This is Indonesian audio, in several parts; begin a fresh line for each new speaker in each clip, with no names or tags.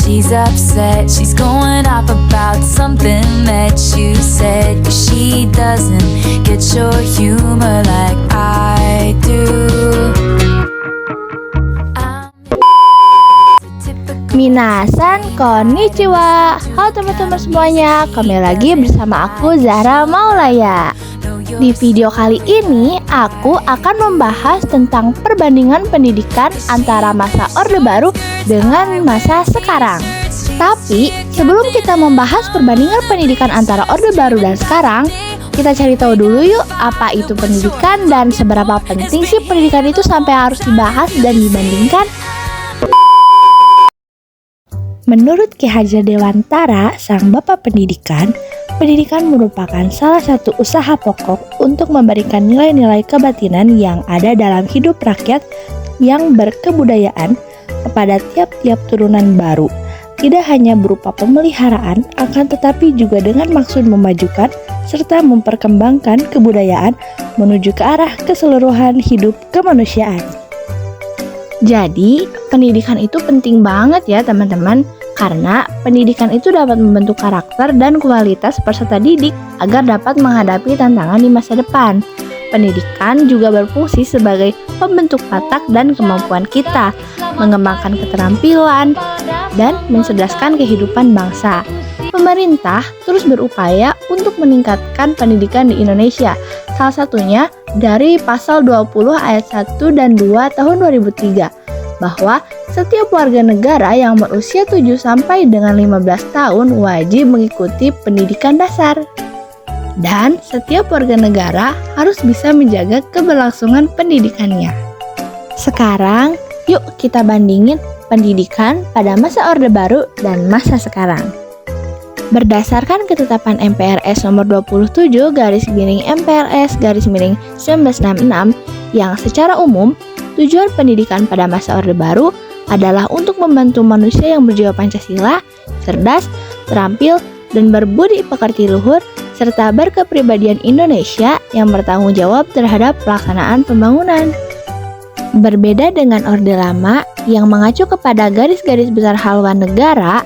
she's upset. She's going off about something that you said. 'Cause she doesn't get your humor like I do.
Minasan konnichiwa. Halo teman-teman semuanya, kembali lagi bersama aku Zahra Maulaya. Di video kali ini aku akan membahas tentang perbandingan pendidikan antara masa Orde Baru dengan masa sekarang. Tapi sebelum kita membahas perbandingan pendidikan antara Orde Baru dan sekarang, kita cari tahu dulu yuk apa itu pendidikan dan seberapa penting sih pendidikan itu sampai harus dibahas dan dibandingkan. Menurut Ki Hajar Dewantara, sang bapak pendidikan, pendidikan merupakan salah satu usaha pokok untuk memberikan nilai-nilai kebatinan yang ada dalam hidup rakyat yang berkebudayaan kepada tiap-tiap turunan baru. Tidak hanya berupa pemeliharaan, akan tetapi juga dengan maksud memajukan serta memperkembangkan kebudayaan menuju ke arah keseluruhan hidup kemanusiaan. Jadi, pendidikan itu penting banget ya teman-teman, karena pendidikan itu dapat membentuk karakter dan kualitas peserta didik agar dapat menghadapi tantangan di masa depan. Pendidikan juga berfungsi sebagai pembentuk watak dan kemampuan kita, mengembangkan keterampilan, dan mencerdaskan kehidupan bangsa. Pemerintah terus berupaya untuk meningkatkan pendidikan di Indonesia, salah satunya dari pasal 20 ayat 1 dan 2 tahun 2003, bahwa setiap warga negara yang berusia 7 sampai dengan 15 tahun wajib mengikuti pendidikan dasar. Dan setiap warga negara harus bisa menjaga keberlangsungan pendidikannya. Sekarang, yuk kita bandingin pendidikan pada masa Orde Baru dan masa sekarang. Berdasarkan ketetapan MPRS nomor 27 /MPRS /1966 yang secara umum, tujuan pendidikan pada masa Orde Baru adalah untuk membantu manusia yang berjiwa Pancasila, cerdas, terampil, dan berbudi pekerti luhur, serta berkepribadian Indonesia yang bertanggung jawab terhadap pelaksanaan pembangunan. Berbeda dengan Orde Lama yang mengacu kepada garis-garis besar haluan negara,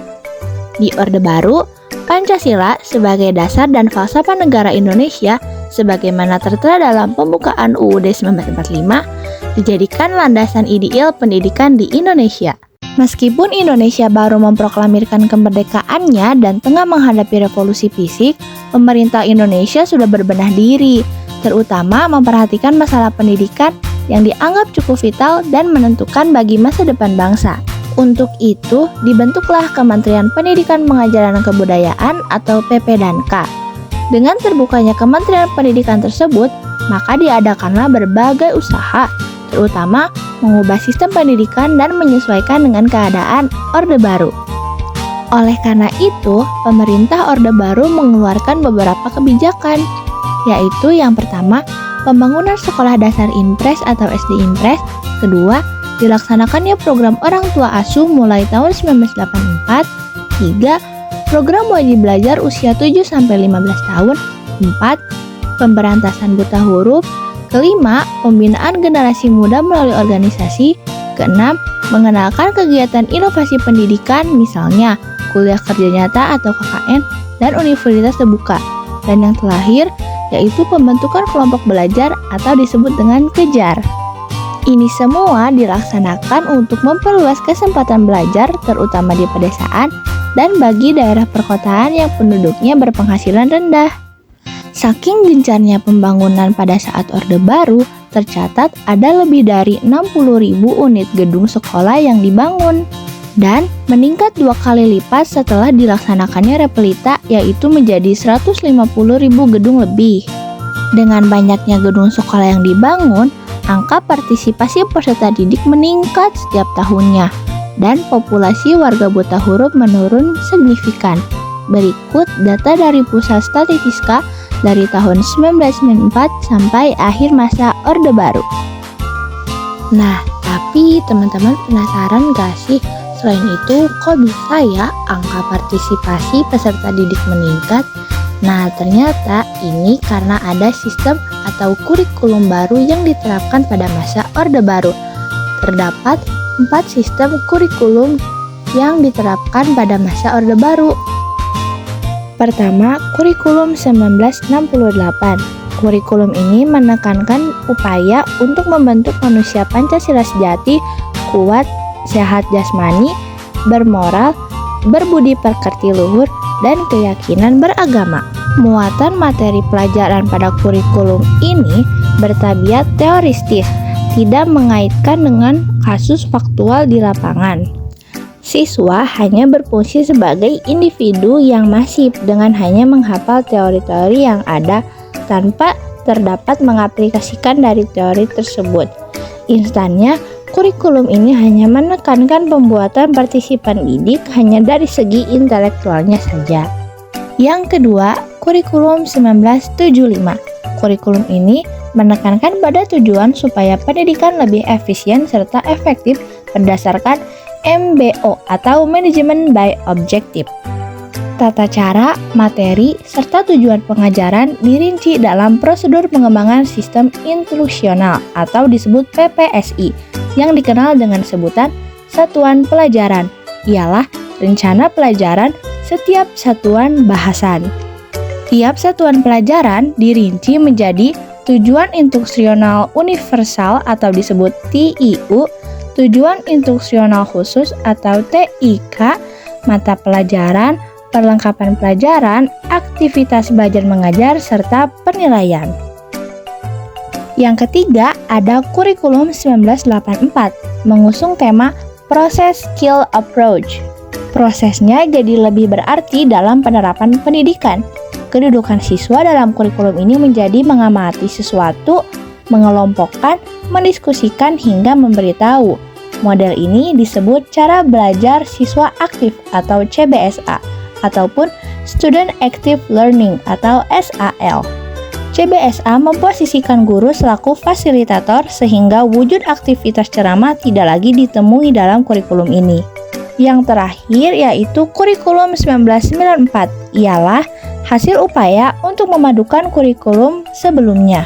di Orde Baru, Pancasila sebagai dasar dan falsafah negara Indonesia sebagaimana tertera dalam pembukaan UUD 1945 dijadikan landasan ideal pendidikan di Indonesia. Meskipun Indonesia baru memproklamirkan kemerdekaannya dan tengah menghadapi revolusi fisik, pemerintah Indonesia sudah berbenah diri, terutama memperhatikan masalah pendidikan yang dianggap cukup vital dan menentukan bagi masa depan bangsa. Untuk itu, dibentuklah Kementerian Pendidikan Pengajaran dan Kebudayaan atau PP&K. Dengan terbukanya Kementerian Pendidikan tersebut, maka diadakanlah berbagai usaha, terutama mengubah sistem pendidikan dan menyesuaikan dengan keadaan Orde Baru. Oleh karena itu, pemerintah Orde Baru mengeluarkan beberapa kebijakan, yaitu yang pertama, pembangunan sekolah dasar Impres atau SD Impres. Kedua, dilaksanakannya program orang tua asuh mulai tahun 1984. 3. Program wajib belajar usia 7 sampai 15 tahun. 4. Pemberantasan buta huruf. Kelima, pembinaan generasi muda melalui organisasi. Keenam, mengenalkan kegiatan inovasi pendidikan, misalnya kuliah kerja nyata atau KKN dan universitas terbuka. Dan yang terakhir, yaitu pembentukan kelompok belajar atau disebut dengan kejar. Ini semua dilaksanakan untuk memperluas kesempatan belajar terutama di pedesaan dan bagi daerah perkotaan yang penduduknya berpenghasilan rendah. Saking gencarnya pembangunan pada saat Orde Baru, tercatat ada lebih dari 60.000 unit gedung sekolah yang dibangun dan meningkat 2 kali lipat setelah dilaksanakannya repelita, yaitu menjadi 150.000 gedung lebih. Dengan banyaknya gedung sekolah yang dibangun, angka partisipasi peserta didik meningkat setiap tahunnya dan populasi warga buta huruf menurun signifikan. Berikut data dari Pusat Statistika dari tahun 1994 sampai akhir masa Orde Baru. Nah, tapi teman-teman penasaran gak sih? Selain itu, kok bisa ya angka partisipasi peserta didik meningkat? Nah, ternyata ini karena ada sistem atau kurikulum baru yang diterapkan pada masa Orde Baru. Terdapat 4 sistem kurikulum yang diterapkan pada masa Orde Baru. Pertama, kurikulum 1968. Kurikulum ini menekankan upaya untuk membentuk manusia Pancasila sejati, kuat, sehat jasmani, bermoral, berbudi pekerti luhur, dan keyakinan beragama. Muatan materi pelajaran pada kurikulum ini bertabiat teoristis, tidak mengaitkan dengan kasus faktual di lapangan. Siswa hanya berfungsi sebagai individu yang masif dengan hanya menghafal teori-teori yang ada tanpa terdapat mengaplikasikan dari teori tersebut. Instannya, kurikulum ini hanya menekankan pembuatan partisipan didik hanya dari segi intelektualnya saja. Yang kedua, kurikulum 1975. Kurikulum ini menekankan pada tujuan supaya pendidikan lebih efisien serta efektif berdasarkan MBO atau Management by Objective. Tata cara, materi, serta tujuan pengajaran dirinci dalam prosedur pengembangan sistem instruksional atau disebut PPSI yang dikenal dengan sebutan satuan pelajaran, ialah rencana pelajaran setiap satuan bahasan. Tiap satuan pelajaran dirinci menjadi tujuan instruksional universal atau disebut TIU, tujuan instruksional khusus atau TIK, mata pelajaran, perlengkapan pelajaran, aktivitas belajar mengajar, serta penilaian. Yang ketiga, ada kurikulum 1984, mengusung tema Process Skill Approach. Prosesnya jadi lebih berarti dalam penerapan pendidikan. Kedudukan siswa dalam kurikulum ini menjadi mengamati sesuatu, mengelompokkan, mendiskusikan, hingga memberitahu. Model ini disebut cara belajar siswa aktif atau CBSA, ataupun Student Active Learning atau SAL. CBSA memposisikan guru selaku fasilitator sehingga wujud aktivitas ceramah tidak lagi ditemui dalam kurikulum ini. Yang terakhir yaitu kurikulum 1994, ialah hasil upaya untuk memadukan kurikulum sebelumnya.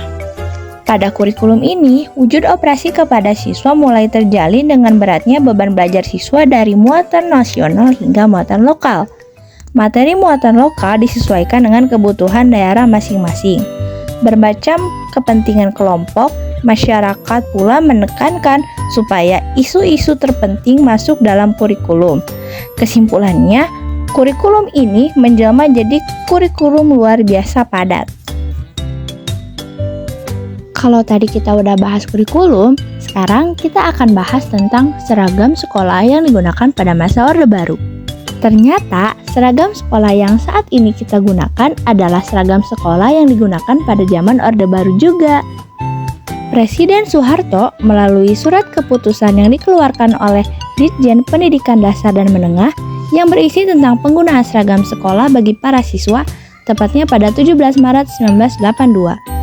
Pada kurikulum ini, wujud operasi kepada siswa mulai terjalin dengan beratnya beban belajar siswa dari muatan nasional hingga muatan lokal. Materi muatan lokal disesuaikan dengan kebutuhan daerah masing-masing. Bermacam kepentingan kelompok, masyarakat pula menekankan supaya isu-isu terpenting masuk dalam kurikulum. Kesimpulannya, kurikulum ini menjelma jadi kurikulum luar biasa padat. Kalau tadi kita udah bahas kurikulum, sekarang kita akan bahas tentang seragam sekolah yang digunakan pada masa Orde Baru. Ternyata, seragam sekolah yang saat ini kita gunakan adalah seragam sekolah yang digunakan pada zaman Orde Baru juga. Presiden Soeharto melalui surat keputusan yang dikeluarkan oleh Ditjen Pendidikan Dasar dan Menengah yang berisi tentang penggunaan seragam sekolah bagi para siswa, tepatnya pada 17 Maret 1982.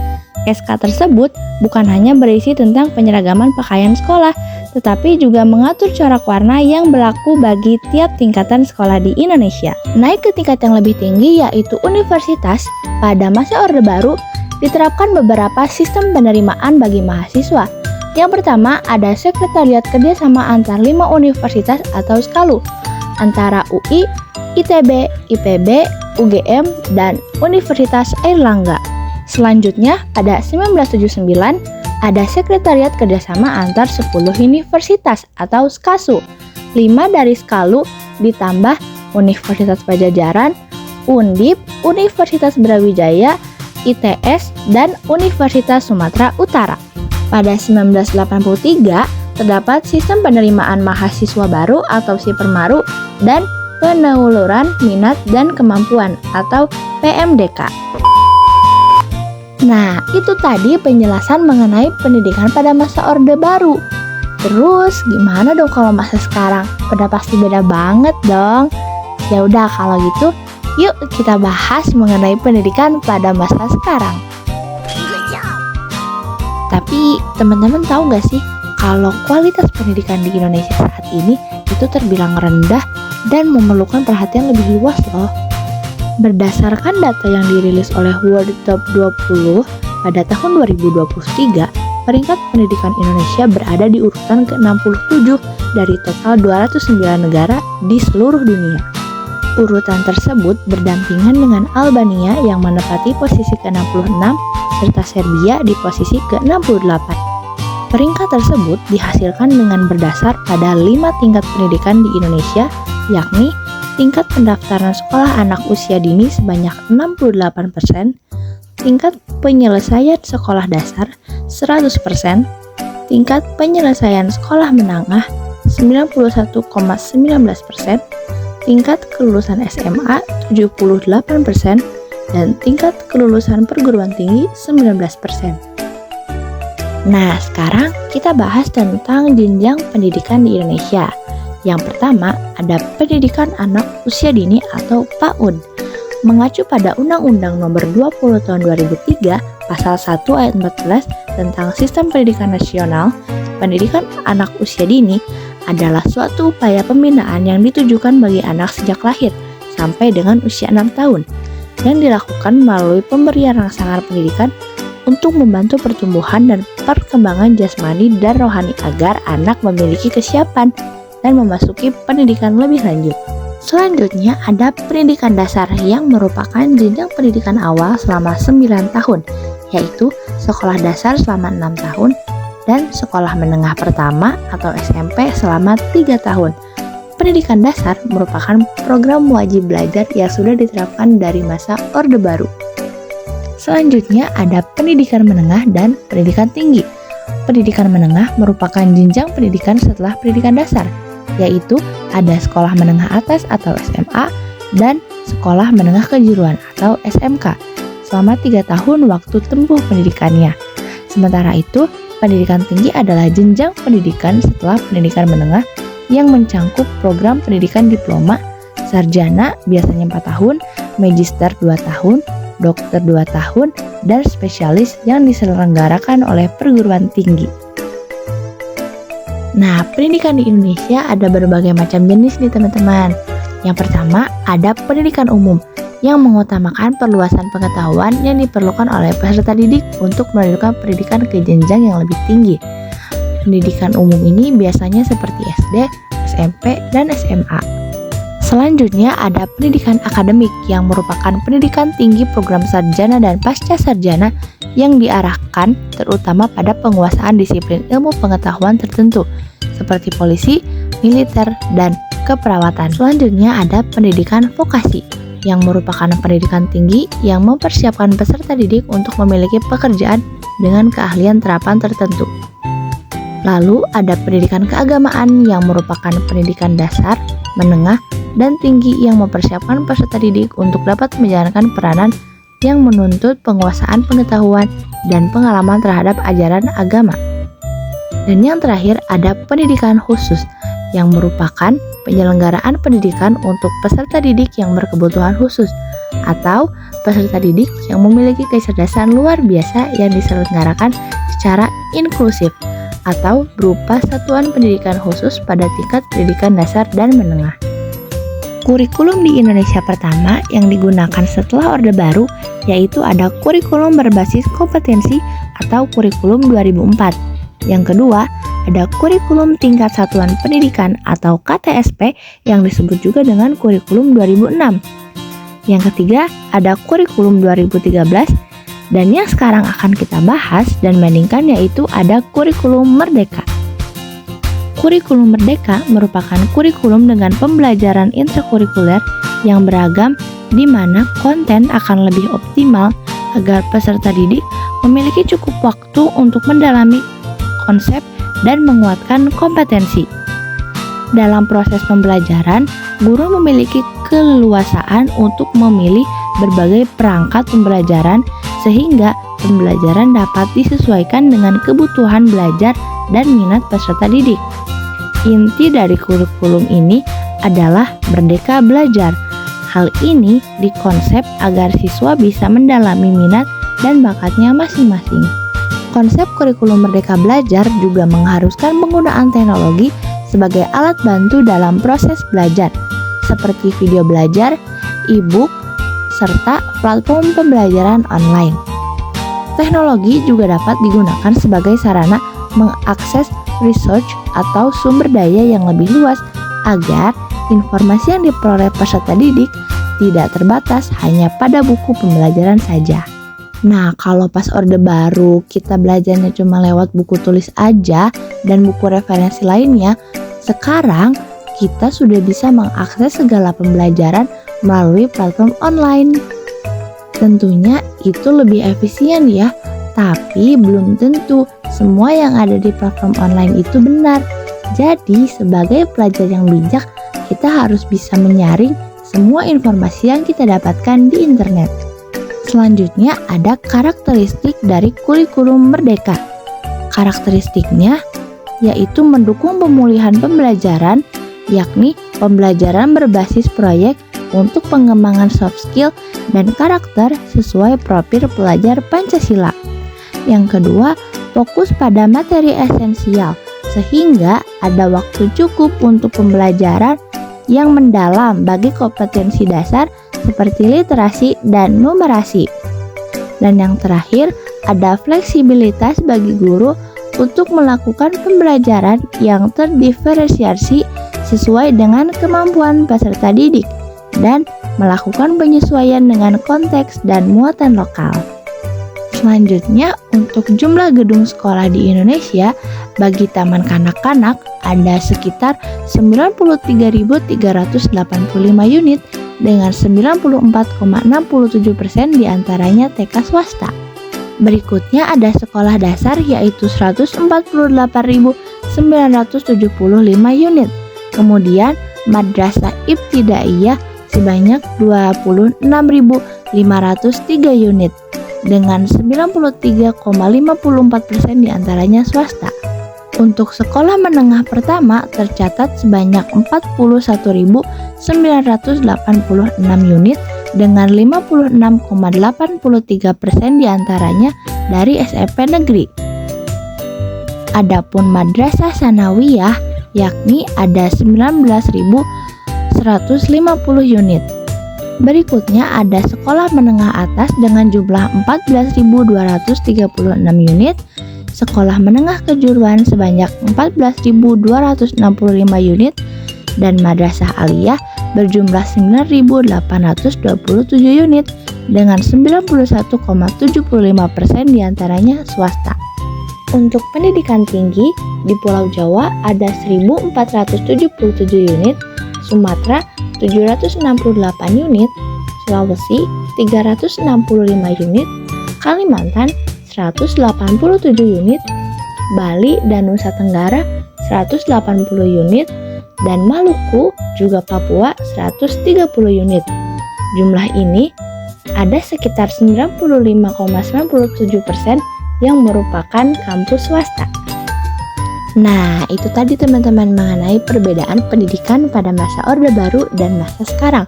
SK tersebut bukan hanya berisi tentang penyeragaman pakaian sekolah, tetapi juga mengatur corak warna yang berlaku bagi tiap tingkatan sekolah di Indonesia. Naik ke tingkat yang lebih tinggi yaitu universitas, pada masa Orde Baru diterapkan beberapa sistem penerimaan bagi mahasiswa. Yang pertama ada Sekretariat Kerjasama antar 5 universitas atau SKALU, antara UI, ITB, IPB, UGM, dan Universitas Airlangga. Selanjutnya, pada 1979, ada Sekretariat Kerjasama antar 10 universitas atau SKASU. 5 dari SKALU ditambah Universitas Pajajaran, Undip, Universitas Brawijaya, ITS, dan Universitas Sumatera Utara. Pada 1983, terdapat sistem penerimaan mahasiswa baru atau SIPERMARU dan penelusuran minat dan kemampuan atau PMDK. Nah, itu tadi penjelasan mengenai pendidikan pada masa Orde Baru. Terus, gimana dong kalau masa sekarang? Udah pasti beda banget dong. Ya udah kalau gitu, yuk kita bahas mengenai pendidikan pada masa sekarang. Tapi, teman-teman tahu nggak sih kalau kualitas pendidikan di Indonesia saat ini itu terbilang rendah dan memerlukan perhatian lebih luas loh. Berdasarkan data yang dirilis oleh World Top 20 pada tahun 2023, peringkat pendidikan Indonesia berada di urutan ke-67 dari total 209 negara di seluruh dunia. Urutan tersebut berdampingan dengan Albania yang menempati posisi ke-66 serta Serbia di posisi ke-68. Peringkat tersebut dihasilkan dengan berdasar pada 5 tingkat pendidikan di Indonesia, yakni tingkat pendaftaran sekolah anak usia dini sebanyak 68%, tingkat penyelesaian sekolah dasar 100%, tingkat penyelesaian sekolah menengah 91,19%, tingkat kelulusan SMA 78%, dan tingkat kelulusan perguruan tinggi 19%. Nah, sekarang kita bahas tentang jenjang pendidikan di Indonesia. Yang pertama, ada pendidikan anak usia dini atau PAUD. Mengacu pada Undang-Undang Nomor 20 Tahun 2003, Pasal 1 Ayat 14 tentang Sistem Pendidikan Nasional, pendidikan anak usia dini adalah suatu upaya pembinaan yang ditujukan bagi anak sejak lahir sampai dengan usia 6 tahun, yang dilakukan melalui pemberian rangsangan pendidikan untuk membantu pertumbuhan dan perkembangan jasmani dan rohani agar anak memiliki kesiapan dan memasuki pendidikan lebih lanjut. Selanjutnya ada pendidikan dasar yang merupakan jenjang pendidikan awal selama 9 tahun, yaitu sekolah dasar selama 6 tahun dan sekolah menengah pertama atau SMP selama 3 tahun. Pendidikan dasar merupakan program wajib belajar yang sudah diterapkan dari masa Orde Baru. Selanjutnya ada pendidikan menengah dan pendidikan tinggi. Pendidikan menengah merupakan jenjang pendidikan setelah pendidikan dasar, yaitu ada sekolah menengah atas atau SMA dan sekolah menengah kejuruan atau SMK selama 3 tahun waktu tempuh pendidikannya. Sementara itu, pendidikan tinggi adalah jenjang pendidikan setelah pendidikan menengah yang mencangkup program pendidikan diploma, sarjana biasanya 4 tahun, magister 2 tahun, dokter 2 tahun, dan spesialis yang diselenggarakan oleh perguruan tinggi. Nah, pendidikan di Indonesia ada berbagai macam jenis nih teman-teman. Yang pertama, ada pendidikan umum yang mengutamakan perluasan pengetahuan yang diperlukan oleh peserta didik untuk melanjutkan pendidikan ke jenjang yang lebih tinggi. Pendidikan umum ini biasanya seperti SD, SMP, dan SMA. Selanjutnya ada pendidikan akademik yang merupakan pendidikan tinggi program sarjana dan pasca sarjana yang diarahkan terutama pada penguasaan disiplin ilmu pengetahuan tertentu seperti polisi, militer, dan keperawatan. Selanjutnya ada pendidikan vokasi yang merupakan pendidikan tinggi yang mempersiapkan peserta didik untuk memiliki pekerjaan dengan keahlian terapan tertentu. Lalu ada pendidikan keagamaan yang merupakan pendidikan dasar, menengah, dan tinggi yang mempersiapkan peserta didik untuk dapat menjalankan peranan yang menuntut penguasaan pengetahuan dan pengalaman terhadap ajaran agama. Dan yang terakhir ada pendidikan khusus yang merupakan penyelenggaraan pendidikan untuk peserta didik yang berkebutuhan khusus atau peserta didik yang memiliki kecerdasan luar biasa yang diselenggarakan secara inklusif atau berupa satuan pendidikan khusus pada tingkat pendidikan dasar dan menengah. Kurikulum di Indonesia pertama yang digunakan setelah Orde Baru yaitu ada kurikulum berbasis kompetensi atau kurikulum 2004. Yang kedua, ada kurikulum tingkat satuan pendidikan atau KTSP yang disebut juga dengan kurikulum 2006. Yang ketiga, ada kurikulum 2013 dan yang sekarang akan kita bahas dan bandingkan yaitu ada kurikulum Merdeka. Kurikulum Merdeka merupakan kurikulum dengan pembelajaran intrakurikuler yang beragam di mana konten akan lebih optimal agar peserta didik memiliki cukup waktu untuk mendalami konsep dan menguatkan kompetensi. Dalam proses pembelajaran, guru memiliki keleluasaan untuk memilih berbagai perangkat pembelajaran sehingga pembelajaran dapat disesuaikan dengan kebutuhan belajar dan minat peserta didik. Inti dari kurikulum ini adalah merdeka belajar. Hal ini dikonsep agar siswa bisa mendalami minat dan bakatnya masing-masing. Konsep kurikulum merdeka belajar juga mengharuskan penggunaan teknologi sebagai alat bantu dalam proses belajar, seperti video belajar, e-book, serta platform pembelajaran online. Teknologi juga dapat digunakan sebagai sarana mengakses research atau sumber daya yang lebih luas agar informasi yang diperoleh peserta didik tidak terbatas hanya pada buku pembelajaran saja. Nah, kalau pas Orde Baru kita belajarnya cuma lewat buku tulis aja dan buku referensi lainnya, sekarang kita sudah bisa mengakses segala pembelajaran melalui platform online. Tentunya itu lebih efisien ya, tapi belum tentu semua yang ada di platform online itu benar. Jadi, sebagai pelajar yang bijak, kita harus bisa menyaring semua informasi yang kita dapatkan di internet. Selanjutnya ada karakteristik dari kurikulum merdeka. Karakteristiknya yaitu mendukung pemulihan pembelajaran, yakni pembelajaran berbasis proyek untuk pengembangan soft skill dan karakter sesuai profil pelajar Pancasila. Yang kedua, fokus pada materi esensial sehingga ada waktu cukup untuk pembelajaran yang mendalam bagi kompetensi dasar seperti literasi dan numerasi. Dan yang terakhir, ada fleksibilitas bagi guru untuk melakukan pembelajaran yang terdiferensiasi sesuai dengan kemampuan peserta didik dan melakukan penyesuaian dengan konteks dan muatan lokal. Selanjutnya, untuk jumlah gedung sekolah di Indonesia, bagi taman kanak-kanak ada sekitar 93.385 unit dengan 94,67% diantaranya TK swasta. Berikutnya ada sekolah dasar yaitu 148.975 unit. Kemudian madrasah ibtidaiyah sebanyak 26.503 unit dengan 93,54% diantaranya swasta. Untuk sekolah menengah pertama tercatat sebanyak 41.986 unit dengan 56,83% diantaranya dari SMP negeri. Adapun madrasah sanawiyah yakni ada 19.150 unit. Berikutnya ada sekolah menengah atas dengan jumlah 14.236 unit, sekolah menengah kejuruan sebanyak 14.265 unit, dan madrasah aliyah berjumlah 9.827 unit dengan 91,75% diantaranya swasta. Untuk pendidikan tinggi, di Pulau Jawa ada 1.477 unit, Sumatera 768 unit, Sulawesi 365 unit, Kalimantan 187 unit, Bali dan Nusa Tenggara 180 unit, dan Maluku juga Papua 130 unit. Jumlah ini ada sekitar 95,97% yang merupakan kampus swasta. Nah, itu tadi teman-teman mengenai perbedaan pendidikan pada masa Orde Baru dan masa sekarang.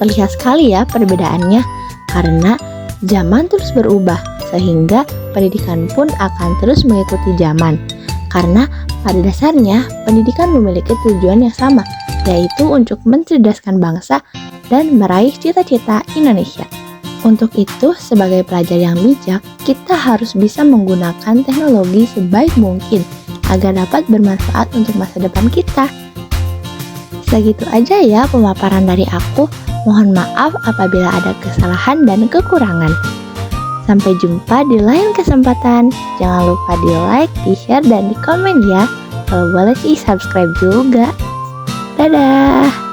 Terlihat sekali ya perbedaannya, karena zaman terus berubah, sehingga pendidikan pun akan terus mengikuti zaman. Karena pada dasarnya pendidikan memiliki tujuan yang sama, yaitu untuk mencerdaskan bangsa dan meraih cita-cita Indonesia. Untuk itu, sebagai pelajar yang bijak, kita harus bisa menggunakan teknologi sebaik mungkin agar dapat bermanfaat untuk masa depan kita. Segitu aja ya pemaparan dari aku. Mohon maaf apabila ada kesalahan dan kekurangan. Sampai jumpa di lain kesempatan. Jangan lupa di like, di share, dan di komen ya. Kalau boleh sih subscribe juga. Dadah.